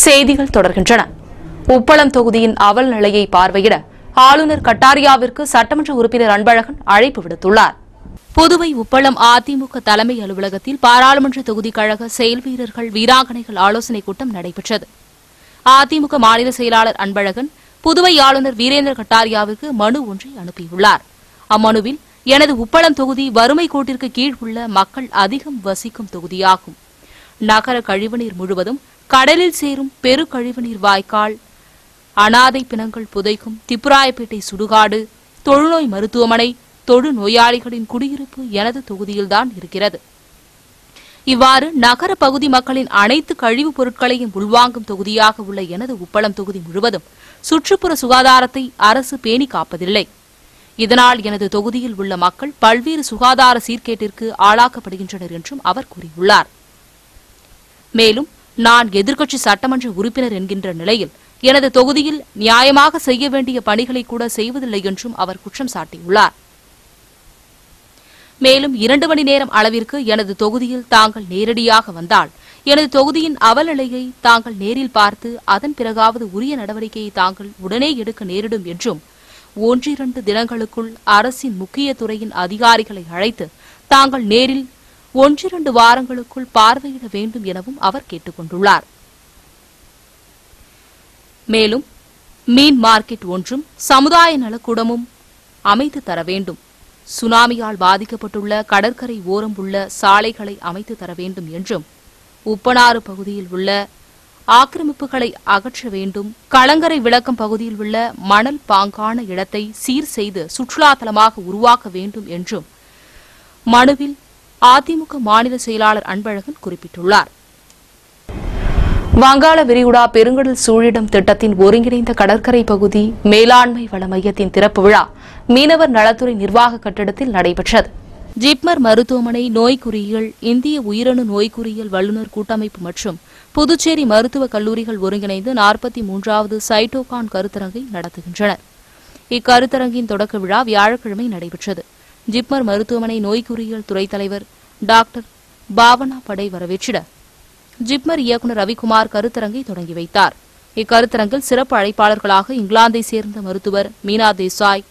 செய்திகள் தொடர்கின்றன. உப்பளம் தொகுதியின் அவல் நிலையை பார்வையிட ஆளுநர் கட்டாரியாவிற்கு சட்டமன்ற உறுப்பினர் அன்பழகன் அழைப்பு விடுத்துள்ளார். புதுவை உப்பளம் அதிமுக தலைமை அலுவலகத்தில் பாராளுமன்ற தொகுதி கழக செயல் வீரர்கள் வீராங்கனைகள் ஆலோசனைக் கூட்டம் நடைபெற்றது. அதிமுக மாநில செயலாளர் அன்பழகன் புதுவை ஆளுநர் வீரேந்திர கட்டாரியாவிற்கு மனு ஒன்றை அனுப்பியுள்ளார். அம்மனுவில், எனது உப்பளம் தொகுதி வறுமை கோட்டிற்கு கீழ் உள்ள மக்கள் அதிகம் வசிக்கும் தொகுதியாகும். நகர கழிவுநீர் முழுவதும் கடலில் சேரும் பெரு கழிவுநீர் வாய்க்கால், அனாதை பிணங்கள் புதைக்கும் திப்புராயப்பேட்டை சுடுகாடு, தொழுநோய் மருத்துவமனை, தொழு நோயாளிகளின் குடியிருப்பு எனது தொகுதியில்தான் இருக்கிறது. இவ்வாறு நகர பகுதி மக்களின் அனைத்து கழிவுப் பொருட்களையும் உள்வாங்கும் தொகுதியாக உள்ள எனது உப்பளம் தொகுதி முழுவதும் சுற்றுப்புற சுகாதாரத்தை அரசு பேணி காப்பதில்லை. இதனால் எனது தொகுதியில் உள்ள மக்கள் பல்வேறு சுகாதார சீர்கேட்டிற்கு ஆளாக்கப்படுகின்றனர் என்றும் அவர் கூறியுள்ளார். மேலும், நான் எதிர்க்கட்சி சட்டமன்ற உறுப்பினர் என்கின்ற நிலையில் எனது தொகுதியில் நியாயமாக செய்ய வேண்டிய பணிகளை கூட செய்வதில்லை என்றும் அவர் குற்றம் சாட்டியுள்ளார். மேலும் 2 மணி நேரம் அளவிற்கு எனது தொகுதியில் தாங்கள் நேரடியாக வந்தால் எனது தொகுதியின் அவலநிலையை தாங்கள் நேரில் பார்த்து அதன் பிறகாவது உரிய நடவடிக்கையை தாங்கள் உடனே எடுக்க நேரிடும் என்றும் 1-2 தினங்களுக்குள் அரசின் முக்கிய துறையின் அதிகாரிகளை அழைத்து தாங்கள் நேரில் 1-2 வாரங்களுக்குள் பார்வையிட வேண்டும் எனவும் அவர் கேட்டுக் கொண்டுள்ளார். மேலும், மீன் மார்க்கெட் ஒன்றும் சமுதாய நலக்கூடமும் அமைத்து தர வேண்டும். சுனாமியால் பாதிக்கப்பட்டுள்ள கடற்கரை ஓரம் உள்ள சாலைகளை அமைத்து தர வேண்டும் என்றும், உப்பனாறு பகுதியில் உள்ள ஆக்கிரமிப்புகளை அகற்ற வேண்டும். கலங்கரை விளக்கம் பகுதியில் உள்ள மணல் பாங்கான இடத்தை சீர் செய்து சுற்றுலா தலமாக உருவாக்க வேண்டும் என்றும் மனுவில் அதிமுக மாநில செயலாளர் அன்பழகன் குறிப்பிட்டுள்ளார். வங்காள விரிகுடா பெருங்கடல் சூழிடம் திட்டத்தின் ஒருங்கிணைந்த கடற்கரை பகுதி மேலாண்மை வள மையத்தின் திறப்பு விழா மீனவர் நலத்துறை நிர்வாக கட்டிடத்தில் நடைபெற்றது. ஜிப்மர் மருத்துவமனை நோய்க்குறியியல், இந்திய உயிரணு நோய்க்குறியியல் வல்லுநர் கூட்டமைப்பு மற்றும் புதுச்சேரி மருத்துவக் கல்லூரிகள் ஒருங்கிணைந்து 43வது சைட்டோகான் கருத்தரங்கை நடத்துகின்றனர். இக்கருத்தரங்கின் தொடக்க விழா வியாழக்கிழமை நடைபெற்றது. ஜிப்மர் மருத்துவமனை நோய்க்குறியியல் துறைத் தலைவர் டாக்டர் பாவனா படை வரவேற்றிட ஜிப்மர் இயக்குநர் ரவிக்குமார் கருத்தரங்கை தொடங்கி வைத்தார். இக்கருத்தரங்கில் சிறப்பு அழைப்பாளர்களாக இங்கிலாந்தை சேர்ந்த மருத்துவர் மீனா தேசாய்,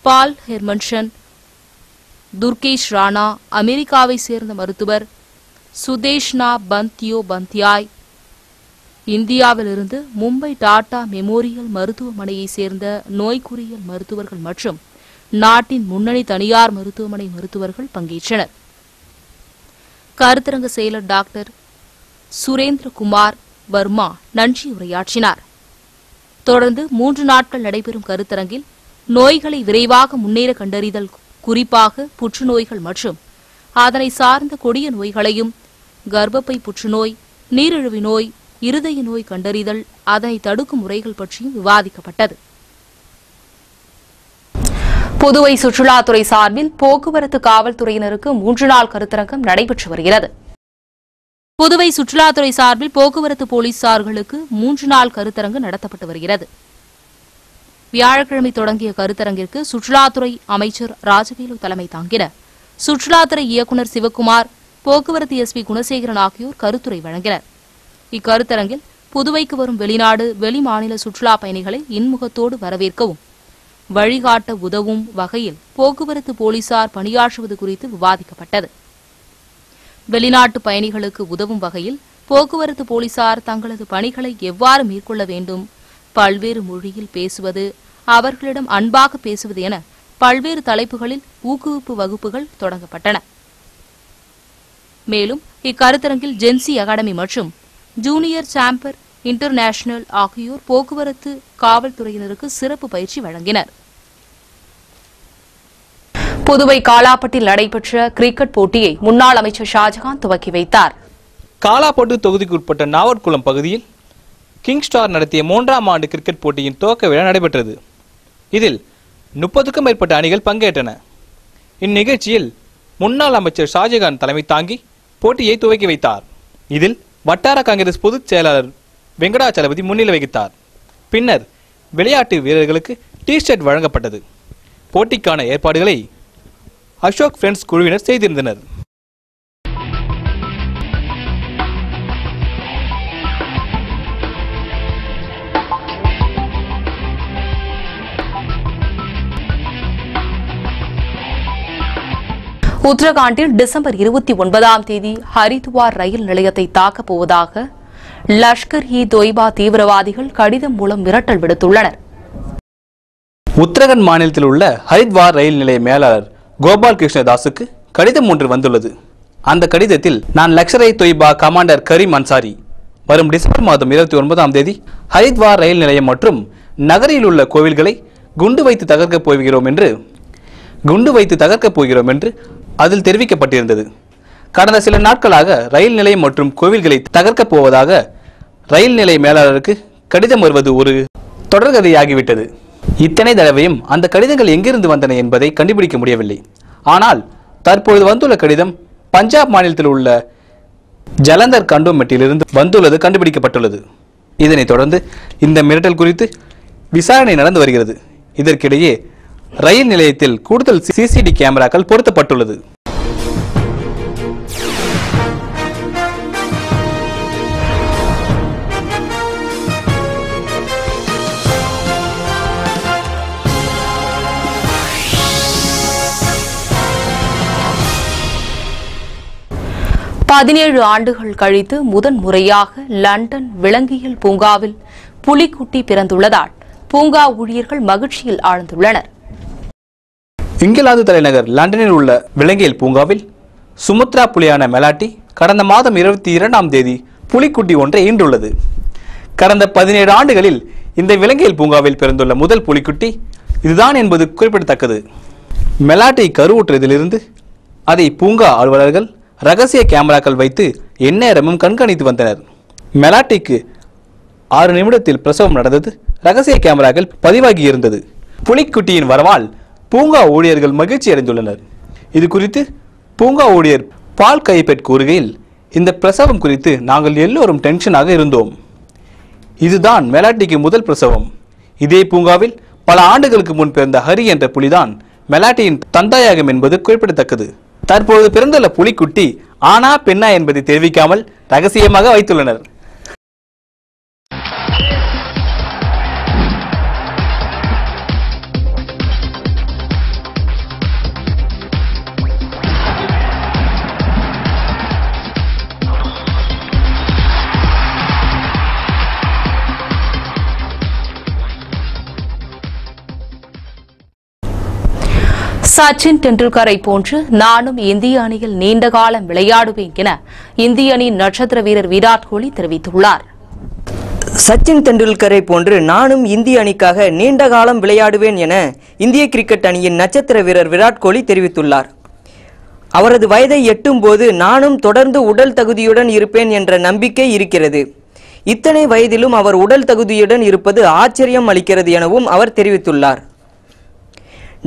பால் ஹெர்மன்சன், துர்கேஷ் ராணா, அமெரிக்காவை சேர்ந்த மருத்துவர் சுதேஷ்னா பந்தியோ பந்தியாய், இந்தியாவிலிருந்து மும்பை டாடா மெமோரியல் மருத்துவமனையை சேர்ந்த நோய்க்குறியியல் மருத்துவர்கள் மற்றும் நாட்டின் முன்னணி தனியார் மருத்துவமனை மருத்துவர்கள் பங்கேற்றனர். கருத்தரங்க செயலர் டாக்டர் சுரேந்திரகுமார் வர்மா நன்றி உரையாற்றினார். தொடர்ந்து 3 நாட்கள் நடைபெறும் கருத்தரங்கில் நோய்களை விரைவாக முன்னேற கண்டறிதல், குறிப்பாக புற்றுநோய்கள் மற்றும் அதனை சார்ந்த கொடிய நோய்களையும், கர்ப்பப்பை புற்றுநோய், நீரிழிவு நோய், இருதய நோய் கண்டறிதல், அதனை தடுக்கும் முறைகள் பற்றியும் விவாதிக்கப்பட்டது. புதுவை சுற்றுலாத்துறை சார்பில் போக்குவரத்து காவல்துறையினருக்கு 3 நாள் கருத்தரங்கம் நடைபெற்று வருகிறது. புதுவை சுற்றுலாத்துறை சார்பில் போக்குவரத்து போலீசார்களுக்கு 3 நாள் கருத்தரங்கு நடத்தப்பட்டு வருகிறது. வியாழக்கிழமை தொடங்கிய கருத்தரங்கிற்கு சுற்றுலாத்துறை அமைச்சர் ராஜவேலு தலைமை தாங்கினர். சுற்றுலாத்துறை இயக்குநர் சிவக்குமார், போக்குவரத்து எஸ்பி குணசேகரன் ஆகியோர் கருத்துரை வழங்கினர். இக்கருத்தரங்கில் புதுவைக்கு வரும் வெளிநாடு, வெளிமாநில சுற்றுலா பயணிகளை இன்முகத்தோடு வரவேற்கவும் வழிகாட்ட உதவும் வகையில் போக்குவரத்து போலீசார் பணியாற்றுவது குறித்து விவாதிக்கப்பட்டது. வெளிநாட்டு பயணிகளுக்கு உதவும் வகையில் போக்குவரத்து போலீசார் தங்களது பணிகளை எவ்வாறு மேற்கொள்ள வேண்டும், பல்வேறு மொழியில் பேசுவது, அவர்களிடம் அன்பாக பேசுவது என பல்வேறு தலைப்புகளில் ஊக்குவிப்பு வகுப்புகள் தொடங்கப்பட்டன. மேலும் இக்கருத்தரங்கில் ஜென்சி அகாடமி மற்றும் ஜூனியர் சாம்பர் இன்டர்நேஷனல் ஆகியோர் போக்குவரத்து காவல்துறையினருக்கு சிறப்பு பயிற்சி வழங்கினர். புதுவை காலாப்பட்டில் நடைபெற்ற கிரிக்கெட் போட்டியை முன்னாள் அமைச்சர் ஷாஜகான் துவக்கி வைத்தார். காலாப்பட்டு தொகுதிக்குட்பட்ட நாவற்குளம் பகுதியில் கிங் ஸ்டார் நடத்திய 3ஆம் ஆண்டு கிரிக்கெட் போட்டியின் துவக்க விழா நடைபெற்றது. இதில் 30க்கும் மேற்பட்ட அணிகள் பங்கேற்றன. இந்நிகழ்ச்சியில் முன்னாள் அமைச்சர் ஷாஜகான் தலைமை தாங்கி போட்டியை துவக்கி வைத்தார். இதில் வட்டார காங்கிரஸ் பொதுச் செயலாளர் வெங்கடாச்சலபதி முன்னிலை வகித்தார். பின்னர் விளையாட்டு வீரர்களுக்கு டி-ஷர்ட் வழங்கப்பட்டது. போட்டிக்கான ஏற்பாடுகளை அசோக் ஃப்ரெண்ட்ஸ் குழுவினர் செய்திருந்தனர். உத்தரகாண்டில் டிசம்பர் 29ஆம் தேதி ஹரித்வார் ரயில் நிலையத்தை தாக்கப் போவதாக லஷ்கர்-இ-தொய்பா தீவிரவாதிகள் கடிதம் மூலம் மிரட்டல் விடுத்துள்ளனர். உத்தரகாண்ட் மாநிலத்தில் உள்ள ஹரித்வார் ரயில் நிலைய மேலாளர் கோபால் கிருஷ்ணதாஸுக்கு கடிதம் ஒன்று வந்துள்ளது. அந்த கடிதத்தில், நான் லஷ்கர்-இ-தொய்பா கமாண்டர் கரீம் அன்சாரி வரும் டிசம்பர் மாதம் 29ஆம் தேதி ஹரித்வார் ரயில் நிலையம் மற்றும் நகரில் உள்ள கோவில்களை குண்டு வைத்து தகர்க்கப் போகிறோம் என்று அதில் தெரிவிக்கப்பட்டிருந்தது. கடந்த சில நாட்களாக ரயில் நிலையம் மற்றும் கோவில்களை தகர்க்கப் போவதாக ரயில் நிலைய மேலாளருக்கு கடிதம் வருவது ஒரு தொடர்கதையாகிவிட்டது. இத்தனை தடவையும் அந்த கடிதங்கள் எங்கிருந்து வந்தன என்பதை கண்டுபிடிக்க முடியவில்லை. ஆனால் தற்பொழுது வந்துள்ள கடிதம் பஞ்சாப் மாநிலத்தில் உள்ள ஜலந்தர் கண்டோமெட்டிலிருந்து வந்துள்ளது கண்டுபிடிக்கப்பட்டுள்ளது. இதனைத் தொடர்ந்து இந்த மிரட்டல் குறித்து விசாரணை நடந்து வருகிறது. இதற்கிடையே ரயில் நிலையத்தில் கூடுதல் சிசிடி கேமராக்கள் பொருத்தப்பட்டுள்ளது. பதினேழு ஆண்டுகள் கழித்து முதன்முறையாக லண்டன் விலங்கியல் பூங்காவில் புலிக்குட்டி பிறந்துள்ளதால் பூங்கா ஊழியர்கள் மகிழ்ச்சியில் ஆழ்ந்துள்ளனர். இங்கிலாந்து தலைநகர் லண்டனில் உள்ள விலங்கியல் பூங்காவில் சுமத்ரா புலியான மெலாட்டி கடந்த மாதம் 22ஆம் தேதி புலிக்குட்டி ஒன்றை ஈன்றுள்ளது. கடந்த 17 ஆண்டுகளில் இந்த விலங்கியல் பூங்காவில் பிறந்துள்ள முதல் புலிக்குட்டி இதுதான் என்பது குறிப்பிடத்தக்கது. மெலாட்டை கருவுற்றதிலிருந்து அதை பூங்கா அலுவலர்கள் ரகசிய கேமராக்கள் வைத்து எந்நேரமும் கண்காணித்து வந்தனர். மெலாட்டிக்கு 6 நிமிடத்தில் பிரசவம் நடந்தது ரகசிய கேமராக்கள் பதிவாகியிருந்தது. புலிக்குட்டியின் வரவால் பூங்கா ஊழியர்கள் மகிழ்ச்சி அடைந்துள்ளனர். இது குறித்து பூங்கா ஊழியர் பால் கைபெட் கூறுகையில், இந்த பிரசவம் குறித்து நாங்கள் எல்லோரும் டென்ஷனாக இருந்தோம். இதுதான் மெலாட்டிக்கு முதல் பிரசவம். இதே பூங்காவில் பல ஆண்டுகளுக்கு முன் பிறந்த ஹரி என்ற புலிதான் மெலாட்டியின் தந்தாயகம் என்பது குறிப்பிடத்தக்கது. தற்பொழுது பிறந்துள்ள புலிக்குட்டி ஆனா பெண்ணா என்பதை தெரிவிக்காமல் ரகசியமாக வைத்துள்ளனர். சச்சின் டெண்டுல்கரை போன்று நானும் இந்திய அணியில் நீண்ட காலம் விளையாடுவேன் என இந்திய அணியின் நட்சத்திர வீரர் விராட் கோலி தெரிவித்துள்ளார். சச்சின் டெண்டுல்கரை போன்று நானும் இந்திய அணிக்காக நீண்ட காலம் விளையாடுவேன் என இந்திய கிரிக்கெட் அணியின் நட்சத்திர வீரர் விராட் கோலி தெரிவித்துள்ளார். அவரது வயதை எட்டும் போது நானும் தொடர்ந்து உடல் தகுதியுடன் இருப்பேன் என்ற நம்பிக்கை இருக்கிறது. இத்தனை வயதிலும் அவர் உடல் தகுதியுடன் இருப்பது ஆச்சரியம் அளிக்கிறது எனவும் அவர் தெரிவித்துள்ளார்.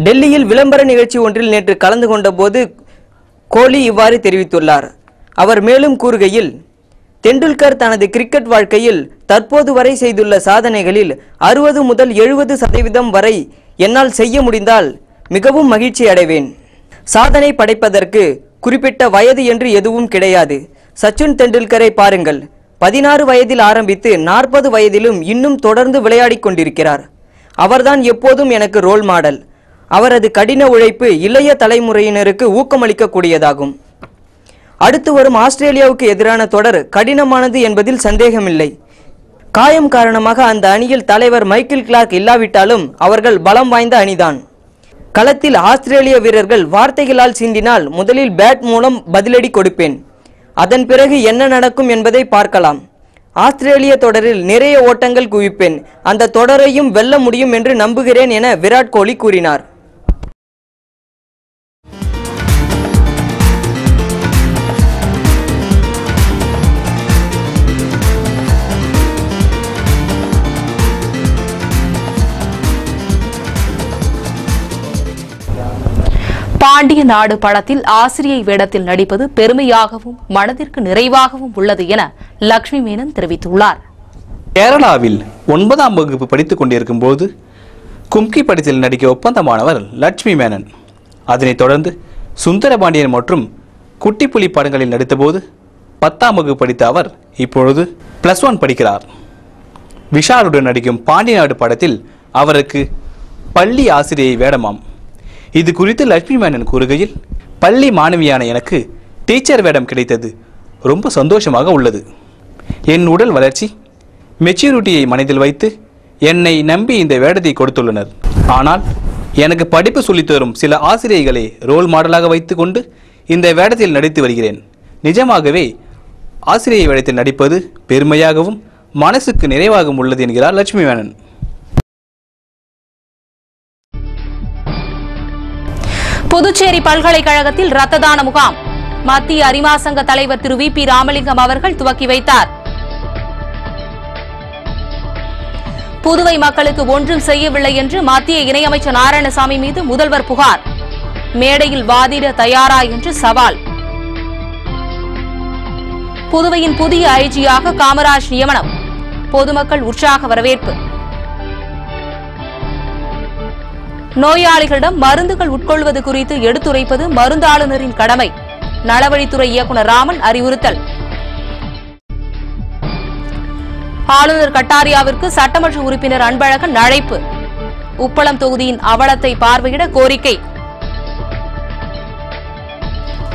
டெல்லியில் விளம்பர நிகழ்ச்சி ஒன்றில் நேற்று கலந்து கொண்ட போது கோலி இவ்வாறு தெரிவித்துள்ளார். அவர் மேலும் கூறுகையில், டெண்டுல்கர் தனது கிரிக்கெட் வாழ்க்கையில் தற்போது வரை செய்துள்ள சாதனைகளில் 60 முதல் 70% வரை என்னால் செய்ய முடிந்தால் மிகவும் மகிழ்ச்சி அடைவேன். சாதனை படைப்பதற்கு குறிப்பிட்ட வயது என்று எதுவும் கிடையாது. சச்சின் டெண்டுல்கரை பாருங்கள், 16 வயதில் ஆரம்பித்து 40 வயதிலும் இன்னும் தொடர்ந்து விளையாடி கொண்டிருக்கிறார். அவர்தான் எப்போதும் எனக்கு ரோல் மாடல். அவரது கடின உழைப்பு இளைய தலைமுறையினருக்கு ஊக்கமளிக்கக்கூடியதாகும். அடுத்து வரும் ஆஸ்திரேலியாவுக்கு எதிரான தொடர் கடினமானது என்பதில் சந்தேகமில்லை. காயம் காரணமாக அந்த அணியில் தலைவர் மைக்கேல் கிளார்க் இல்லாவிட்டாலும் அவர்கள் பலம் வாய்ந்த அணிதான். களத்தில் ஆஸ்திரேலிய வீரர்கள் வார்த்தைகளால் சீண்டினால் முதலில் பேட் மூலம் பதிலடி கொடுப்பேன். அதன் பிறகு என்ன நடக்கும் என்பதை பார்க்கலாம். ஆஸ்திரேலிய தொடரில் நிறைய ஓட்டங்கள் குவிப்பேன். அந்த தொடரையும் வெல்ல முடியும் என்று நம்புகிறேன் என விராட் கோலி கூறினார். பாண்டிய நாடு படத்தில் ஆசிரியை வேடத்தில் நடிப்பது பெருமையாகவும் மனதிற்கு நிறைவாகவும் உள்ளது என லட்சுமி மேனன் தெரிவித்துள்ளார். கேரளாவில் 9ஆம் வகுப்பு படித்துக் கொண்டிருக்கும் போது கும்கி படத்தில் நடிக்க ஒப்பந்தமானவர் லட்சுமி மேனன். அதனைத் தொடர்ந்து சுந்தரபாண்டியன் மற்றும் குட்டிப்புலி படங்களில் நடித்தபோது 10ஆம் வகுப்பு படித்த அவர் இப்பொழுது +1 படிக்கிறார். விஷாலுடன் நடிக்கும் பாண்டிய நாடு படத்தில் அவருக்கு பள்ளி ஆசிரியை வேடமாம். இது குறித்து லட்சுமி மேனன் கூறுகையில், பள்ளி மாணவியான எனக்கு டீச்சர் வேடம் கிடைத்தது ரொம்ப சந்தோஷமாக உள்ளது. என் உடல் வளர்ச்சி மெச்சூரிட்டியை மனதில் வைத்து என்னை நம்பி இந்த வேடத்தை கொடுத்துள்ளனர். ஆனால் எனக்கு படிப்பு சொல்லித்தரும் சில ஆசிரியர்களை ரோல் மாடலாக வைத்துக்கொண்டு இந்த வேடத்தில் நடித்து வருகிறேன். நிஜமாகவே ஆசிரியை வேடத்தில் நடிப்பது பெருமையாகவும் மனசுக்கு நிறைவாகவும் உள்ளது என்கிறார் லட்சுமி மேனன். புதுச்சேரி பல்கலைக்கழகத்தில் இரத்த தான முகாம் மத்திய அரிமா சங்க தலைவர் திரு வி.பி. ராமலிங்கம் அவர்கள் துவக்கி வைத்தார். புதுவை மக்களுக்கு ஒன்றும் செய்யவில்லை என்று மத்திய இணையமைச்சர் நாராயணசாமி மீது முதல்வர் புகார். மேடையில் வாதிட தயாரா என்று சவால். புதுவையின் புதிய ஐஜியாக காமராஜ் நியமனம். பொதுமக்கள் உற்சாக வரவேற்பு. நோயாளிகளிடம் மருந்துகள் உட்கொள்வது குறித்து எடுத்துரைப்பது மருந்தாளுநரின் கடமை. நலவழித்துறை இயக்குநர் ராமன் அறிவுறுத்தல். ஆளுநர் கட்டாரியாவிற்கு சட்டமன்ற உறுப்பினர் அன்பழகன் அழைப்பு. உப்பளம் தொகுதியின் அவலத்தை பார்வையிட கோரிக்கை.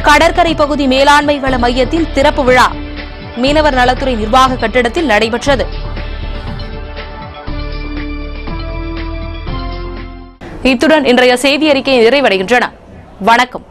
கடற்கரை பகுதி மேலாண்மை வள மையத்தின் திறப்பு விழா மீனவர் நலத்துறை நிர்வாக கட்டிடத்தில் நடைபெற்றது. இத்துடன் இன்றைய செய்தி அறிக்கை நிறைவடைகின்றன. வணக்கம்.